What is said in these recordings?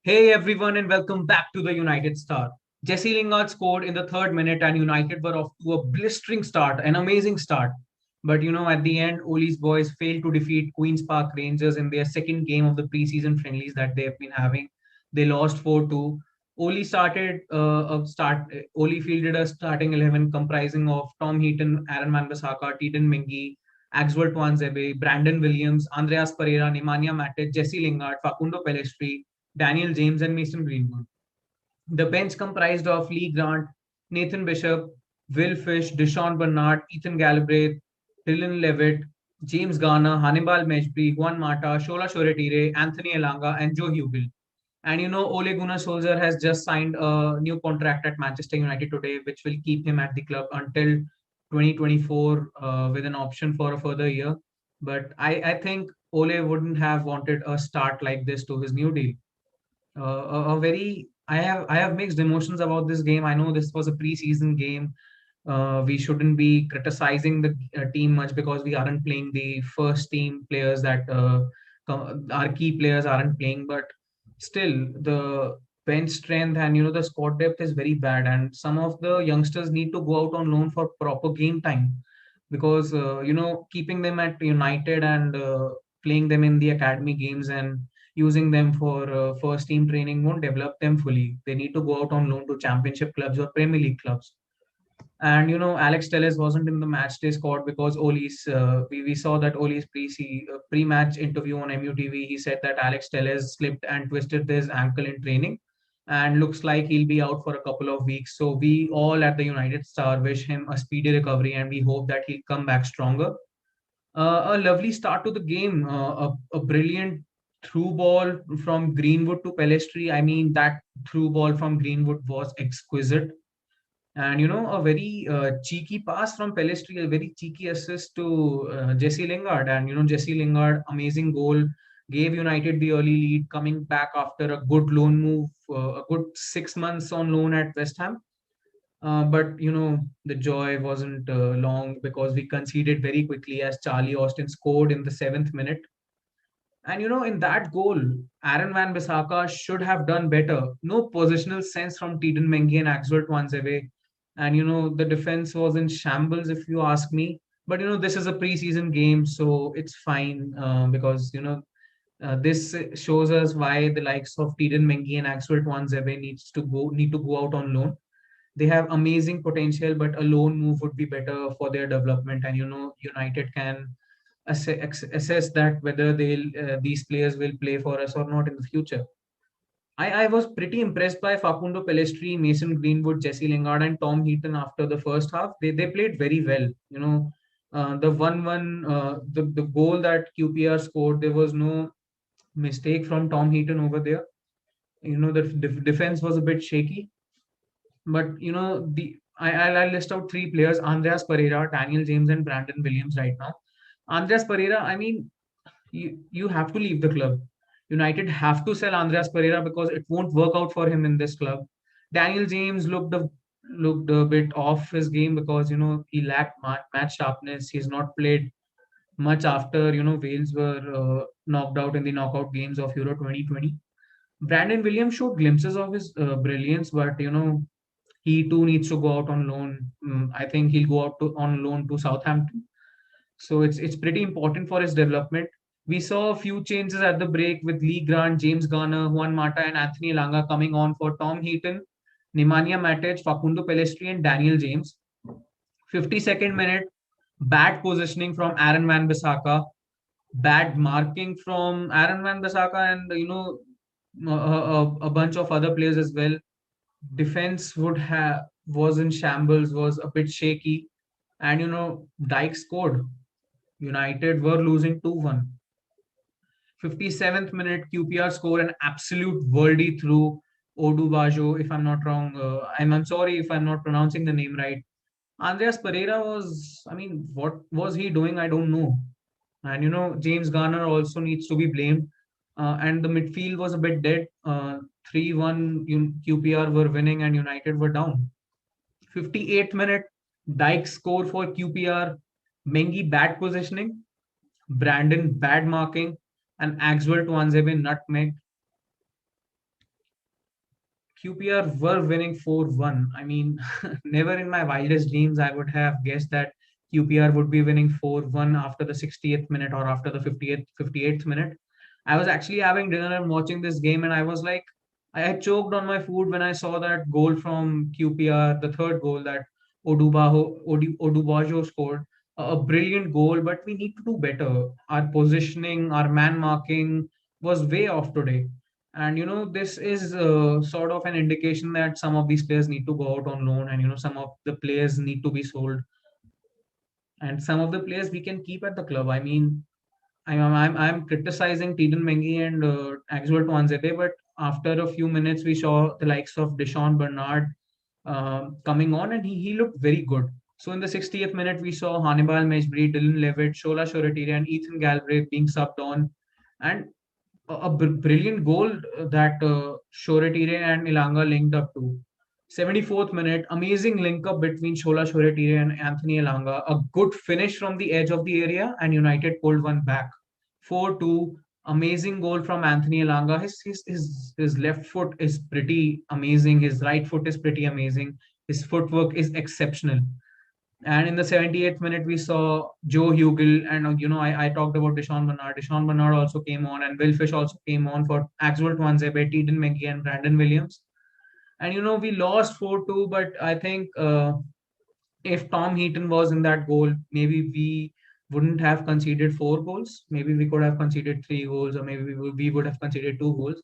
Hey everyone, and welcome back to the United Star. Jesse Lingard scored in the third minute, and United were off to a blistering start, an amazing start. But at the end, Oli's boys failed to defeat Queens Park Rangers in their second game of the preseason friendlies that they have been having. They lost 4-2. Oli fielded a starting 11 comprising of Tom Heaton, Aaron Wan-Bissaka, Titen Mengi, Axel Tuanzebe, Brandon Williams, Andreas Pereira, Nemanja Matic, Jesse Lingard, Facundo Pellistri, Daniel James, and Mason Greenwood. The bench comprised of Lee Grant, Nathan Bishop, Will Fish, Deshaun Bernard, Ethan Galbraith, Dylan Levitt, James Garner, Hannibal Mejbri, Juan Mata, Shola Shoretire, Anthony Elanga, and Joe Hugel. And Ole Gunnar Solskjaer has just signed a new contract at Manchester United today, which will keep him at the club until 2024 with an option for a further year. But I think Ole wouldn't have wanted a start like this to his new deal. A very I have mixed emotions about this game. I know this was a preseason game. We shouldn't be criticizing the team much because we aren't playing the first team players that our key players aren't playing. But still, the bench strength and the squad depth is very bad, and some of the youngsters need to go out on loan for proper game time because keeping them at United and playing them in the academy games and using them for first team training won't develop them fully. They need to go out on loan to championship clubs or Premier League clubs. And Alex Telles wasn't in the match day squad because we saw that Oli's pre-match interview on MUTV. He said that Alex Telles slipped and twisted his ankle in training, and looks like he'll be out for a couple of weeks. So we all at the United Star wish him a speedy recovery, and we hope that he'll come back stronger. A lovely start to the game, a brilliant through ball from Greenwood to Pellistri. I mean, that through ball from Greenwood was exquisite. And a very cheeky pass from Pellistri, a very cheeky assist to Jesse Lingard. And Jesse Lingard, amazing goal, gave United the early lead, coming back after a good loan move, a good 6 months on loan at West Ham. But the joy wasn't long because we conceded very quickly as Charlie Austin scored in the seventh minute. And in that goal, Aaron Van Bissaka should have done better. No positional sense from Tiden Mengi and Axel Tuanzebe. And the defense was in shambles, if you ask me. But this is a preseason game, so it's fine because this shows us why the likes of Tiden Mengi and Axel Tuanzebe need to go out on loan. They have amazing potential, but a loan move would be better for their development. And United can assess that whether these players will play for us or not in the future. I was pretty impressed by Facundo Pellistri, Mason Greenwood, Jesse Lingard, and Tom Heaton after the first half. They played very well. The 1-1, the goal that QPR scored, there was no mistake from Tom Heaton over there. The defense was a bit shaky, but I'll list out three players: Andreas Pereira, Daniel James, and Brandon Williams right now. Andreas Pereira, I mean, you have to leave the club. United have to sell Andreas Pereira because it won't work out for him in this club. Daniel James looked a bit off his game because he lacked match sharpness. He's not played much after Wales were knocked out in the knockout games of Euro 2020. Brandon Williams showed glimpses of his brilliance, but he too needs to go out on loan. I think he'll go out on loan to Southampton. So it's pretty important for his development. We saw a few changes at the break with Lee Grant, James Garner, Juan Mata, and Anthony Elanga coming on for Tom Heaton, Nemanja Matic, Facundo Pellistri, and Daniel James. 52nd minute, bad positioning from Aaron Wan-Bissaka, bad marking from Aaron Wan-Bissaka, and a bunch of other players as well. Defense was in shambles, was a bit shaky, and Dyke scored. United were losing 2-1. 57th minute, QPR scored an absolute worldie through Odubajo, if I'm not wrong. I'm sorry if I'm not pronouncing the name right. Andreas Pereira I mean, what was he doing? I don't know. And James Garner also needs to be blamed. And the midfield was a bit dead. 3-1 QPR were winning and United were down. 58th minute, Dyke score for QPR. Mengi bad positioning. Brandon bad marking. And Axel Tuanzebe nutmeg. QPR were winning 4-1. I mean, never in my wildest dreams I would have guessed that QPR would be winning 4-1 after the 60th minute or after the 58th minute. I was actually having dinner and watching this game, and I was like, I had choked on my food when I saw that goal from QPR, the third goal that Odubajo scored. A brilliant goal, but we need to do better. Our positioning, our man marking was way off today. And this is sort of an indication that some of these players need to go out on loan, and some of the players need to be sold, and some of the players we can keep at the club. I mean, I'm criticizing Tiden Mengi and Axel Tuanzebe, but after a few minutes we saw the likes of Deshaun Bernard coming on, and he looked very good. So in the 60th minute we saw Hannibal Mejbri, Dylan Levitt, Shola Shoretire, and Ethan Galbraith being subbed on, and brilliant goal that Shoretire and Ilanga linked up to. 74th minute, amazing link up between Shola Shoretire and Anthony Ilanga. A good finish from the edge of the area, and United pulled one back. 4-2, amazing goal from Anthony Ilanga. His left foot is pretty amazing. His right foot is pretty amazing. His footwork is exceptional. And in the 78th minute, we saw Joe Hugel, and I talked about Deshaun Bernard. Deshaun Bernard also came on, and Will Fish also came on for Axel Tuanzebe, Tiden Mengi, and Brandon Williams. And we lost 4-2, but I think if Tom Heaton was in that goal, maybe we wouldn't have conceded 4 goals. Maybe we could have conceded 3 goals, or maybe we would have conceded 2 goals.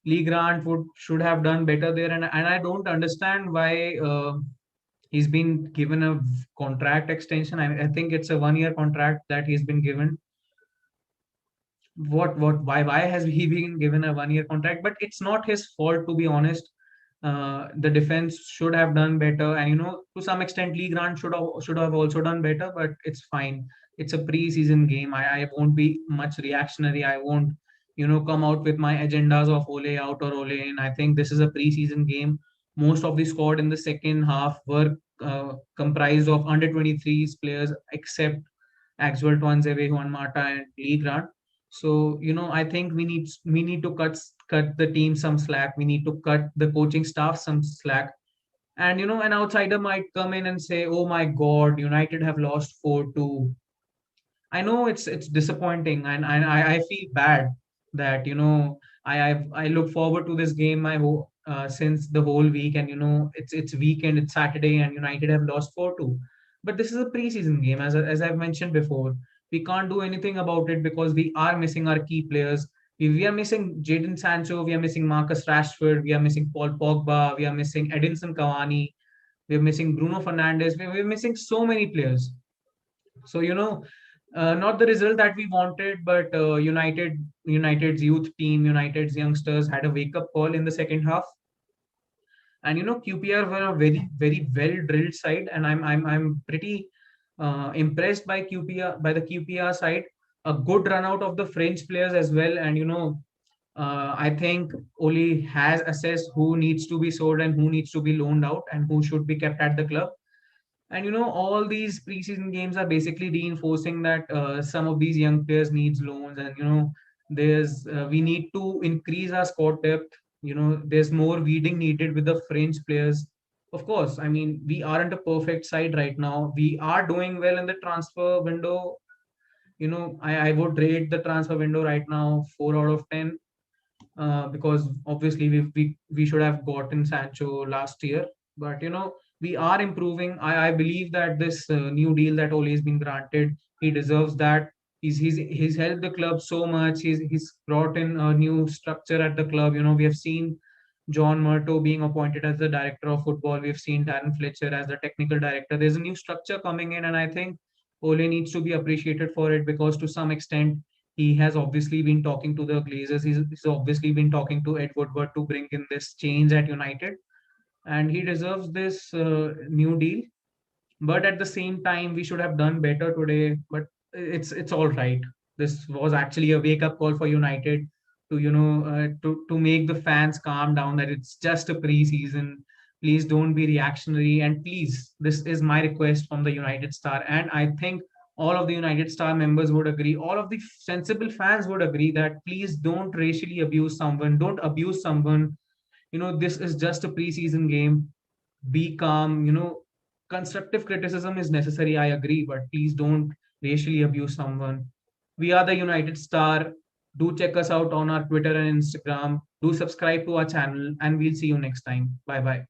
Lee Grant should have done better there, and I don't understand why he's been given a contract extension. I think it's a 1 year contract that he's been given. Why has he been given a 1 year contract? But it's not his fault, to be honest. The defense should have done better, and to some extent Lee Grant should have also done better, but it's fine. It's a preseason game. I won't be much reactionary. I won't come out with my agendas of Ole out or Ole in. I think this is a preseason game. Most of the squad in the second half were comprised of under 23s players, except Axel Tuanzebe, Juan Mata, and Lee Grant. So I think we need to cut the team some slack. We need to cut the coaching staff some slack. And an outsider might come in and say, "Oh my God, United have lost 4-2." I know it's disappointing, and I feel bad that I look forward to this game since the whole week, and it's weekend, it's Saturday, and United have lost 4-2. But this is a preseason game, as I've mentioned before. We can't do anything about it because we are missing our key players. We are missing Jadon Sancho, we are missing Marcus Rashford, we are missing Paul Pogba, we are missing Edinson Cavani, we are missing Bruno Fernandes, we're missing so many players. So not the result that we wanted, but United's youth team, United's youngsters had a wake up call in the second half. And QPR were a very very well drilled side, and I'm pretty impressed by the QPR side. A good run out of the French players as well, and I think Oli has assessed who needs to be sold and who needs to be loaned out and who should be kept at the club. And all these preseason games are basically reinforcing that some of these young players needs loans, and there's we need to increase our squad depth. There's more weeding needed with the French players. Of course, I mean, we aren't a perfect side right now. We are doing well in the transfer window. I would rate the transfer window right now 4 out of 10, because obviously we should have gotten Sancho last year. But we are improving. I believe that this new deal that Ole has been granted, he deserves that. He's helped the club so much. He's brought in a new structure at the club. We have seen John Murto being appointed as the director of football. We've seen Darren Fletcher as the technical director. There's a new structure coming in, and I think Ole needs to be appreciated for it, because to some extent he has obviously been talking to the Glazers. He's obviously been talking to Ed Woodward to bring in this change at United, and he deserves this new deal. But at the same time, we should have done better today. But it's all right. This was actually a wake up call for United to to make the fans calm down. That it's just a preseason. Please don't be reactionary, and please, this is my request from the United Star, and I think all of the United Star members would agree. All of the sensible fans would agree that please don't racially abuse someone. Don't abuse someone. This is just a preseason game. Be calm. Constructive criticism is necessary, I agree, but please don't racially abuse someone. We are the United Star. Do check us out on our Twitter and Instagram. Do subscribe to our channel, and we'll see you next time. Bye bye.